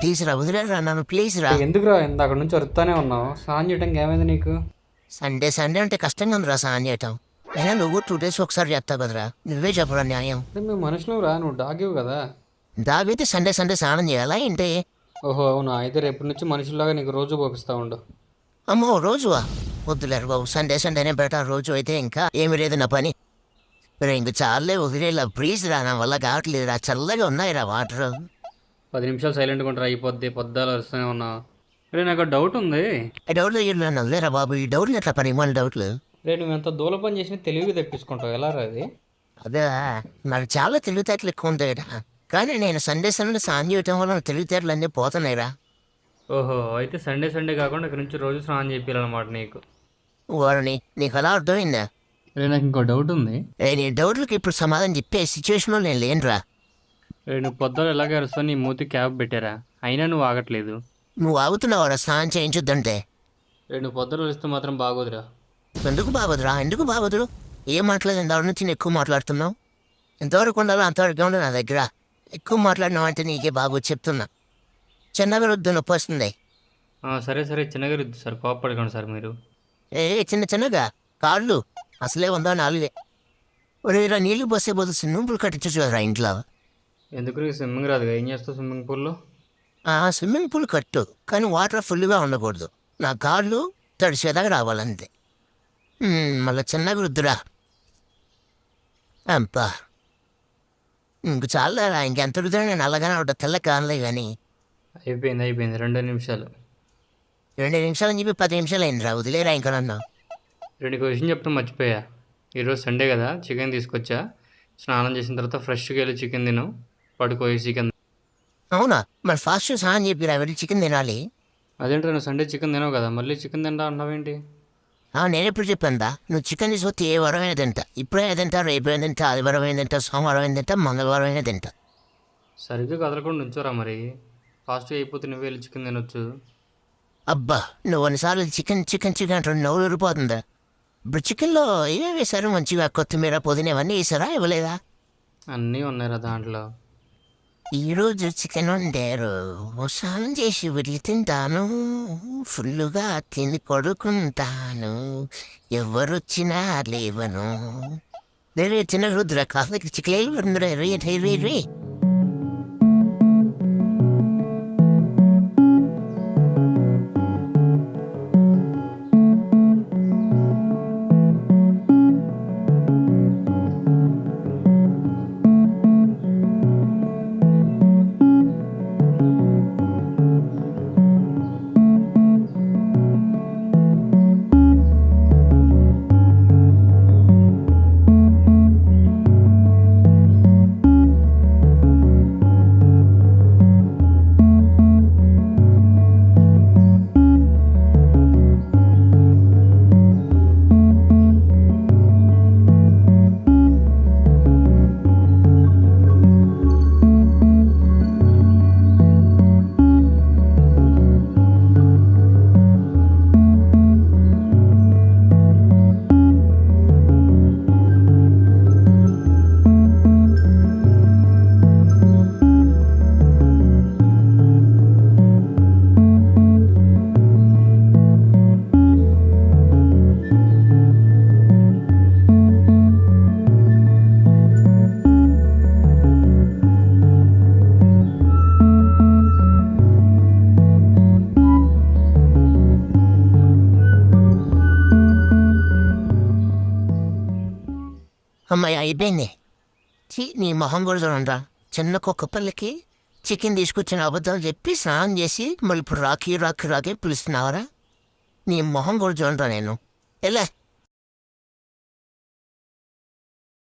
Please రా, వదిలేరా నన్ను, ప్లీజ్ రా. ఎందుకురా ఇందాక నుంచి వరుతానే ఉన్నావు? స్నానం చేయడానికి ఏమైంది నీకు? సండే సండే అంటే కష్టంగా ఉందిరా స్నానం చేయటం. అయినా నువ్వు 2 days ఒకసారి చేస్తావు కదరా, నువ్వే చెప్పరా న్యాయం. అంటే మేము మనుషులు రా, నువ్వు డాగివు కదా. దావైతే సండే సండే స్నానం చేయాలా ఏంటి? ఓహో అవునా, అయితే రేపటి నుంచి మనుషుల్లాగా నీకు రోజు పోపిస్తా ఉండు. అమ్మో రోజువా? వద్దులేరు బాబు, సండే సండేనే బెటర్. రోజు అయితే ఇంకా ఏమి లేదు నా పని. ఇంక చాలే, వదిలేలా ప్లీజ్ రా, నా వల్ల కావట్లేదు రా. చల్లగా ఉన్నాయిరా వాటర్. 10 నిమిషాలు సైలెంట్గా ఉంటారు, అయిపోద్ది. పొద్దాలు వస్తూనే ఉన్నావు. రే నాకు డౌట్ ఉంది. ఈ డౌట్లు ఇల్లు వదిలేరా బాబు, ఈ డౌట్లు ఎట్లా పని మన డౌట్లు. రే నువ్వు ఎంత దూల పని చేసినా తెలివిగా తెప్పించుకుంటావు, ఎలా రా అది? అదే, నాకు చాలా తెలివితేటలు ఎక్కువ ఉంటాయిరా. కానీ నేను సండే సండే స్నానం చేయటం వల్ల నా తెలివితేటలు అన్నీ పోతున్నాయిరా. ఓహో, అయితే సండే సండే కాకుండా ఇక్కడ నుంచి రోజు స్నానం చేయాలన్నమాట నీకు. వారిని నీకు అలా అర్థమైందా? రే నాకు ఇంకో డౌట్ ఉంది. నీ డౌట్లకి ఇప్పుడు సమాధానం చెప్పే సిచ్యువేషన్లో నేను లేనురా. రే నువ్వు పొద్దులు ఎలాగ అరుస్తావు? నీ మూతి క్యాబ్ పెట్టారా, అయినా నువ్వు ఆగట్లేదు. నువ్వు ఆగుతున్నావురా స్నానం చేయించొద్దంటే. రే నువ్వు పొద్దులు అరుస్తే మాత్రం బాగోదురా. ఎందుకు బాగోదురా, ఎందుకు బాగోదు? ఏం మాట్లాడదు, ఇంతవరకు నుంచి నేను ఎక్కువ మాట్లాడుతున్నావు. ఎంతవరకు ఉండాలో అంతవరకు ఉండే నా దగ్గర. ఎక్కువ మాట్లాడినావు అంటే నీకే బాగోదు చెప్తున్నా. చిన్నగా వద్దు, నొప్పి వస్తుంది. సరే సరే, చిన్నగా రుద్దు సార్, కోపడకండి సార్ మీరు. చిన్న చిన్నగా కాళ్ళు అసలే 104. ఒరేరా, నీళ్ళు పోసే బదులు స్విమ్మింగ్ పూల్ కట్టించచ్చు కదరా ఇంట్లో. ఎందుకు నీకు స్విమ్మింగ్ రాదుగా, ఏం చేస్తావు స్విమ్మింగ్ పూల్లో? స్విమ్మింగ్ పూల్ కట్టు, కానీ వాటర్ ఫుల్గా ఉండకూడదు. నా కాళ్ళు తడిసేదాకా రావాలంతే. మళ్ళీ చిన్నగా రుద్దురా. అబ్బా, ఇంక చాలా, ఇంకెంత రుద్దురా, నేను అలాగానే ఉంటా, తెల్ల కానలే కానీ. అయిపోయింది అయిపోయింది, 2 నిమిషాలు. 2 నిమిషాలు అని చెప్పి 10 నిమిషాలు అయిందిరా, వదిలేరా ఇంకా నన్ను. రెండుకి విషయం చెప్పడం మర్చిపోయా. ఈరోజు సండే కదా, చికెన్ తీసుకొచ్చా. స్నానం చేసిన తర్వాత ఫ్రెష్గా వెళ్ళి చికెన్ తిను, పడుకోయి చికెన్. అవునా? మరి ఫాస్ట్ స్నానం చెప్పిరా, వెళ్ళి చికెన్ తినాలి. అదేంటో నువ్వు సండే చికెన్ తినవు కదా, మళ్ళీ చికెన్ తింటా అన్నావేంటి? నేను ఎప్పుడు చెప్పాను నువ్వు చికెన్ తీసుకొస్తే ఏ వారం అయినా తింటా. ఇప్పుడే తింటా, రేపు అయినా తింటా, ఆదివారం అయినా తింటా, సోమవారం అయినా తింటా, మంగళవారం అయినా తింటా. సరిగ్గా కదలకుండా ఉంచోరా మరి, ఫాస్ట్గా అయిపోతే నువ్వు వెళ్ళి చికెన్ తినొచ్చు. అబ్బా, నువ్వు అన్నిసార్లు చికెన్ చికెన్ చికెన్ అంటే నవ్వు ఊరిపోతుందా? ఇప్పుడు చికెన్లో ఏమేమి వేశారు మంచిగా? కొత్తిమీర, పుదీనా ఇవన్నీ వేసారా, ఇవ్వలేదా? అన్నీ ఉన్నాయిరా దాంట్లో. ఈరోజు చికెన్ వండారు, స్నానం చేసి వెళ్ళి తింటాను, ఫుల్లుగా తిని పడుకుంటాను, ఎవరొచ్చినా లేవను. రే చిన్న రుద్ర, కాఫీకి చికెన్ రే రే రే రే. అమ్మాయి అయిపోయింది. నీ మొహం కూడా చూడండిరా, చిన్న కుక్కపల్లికి చికెన్ తీసుకొచ్చిన అబద్ధాలు చెప్పి స్నానం చేసి మళ్ళీ ఇప్పుడు రాకీ రాకీ రాకీ పిలుస్తున్నావరా? నీ మొహం కూడా చూడండిరా నేను. ఎలా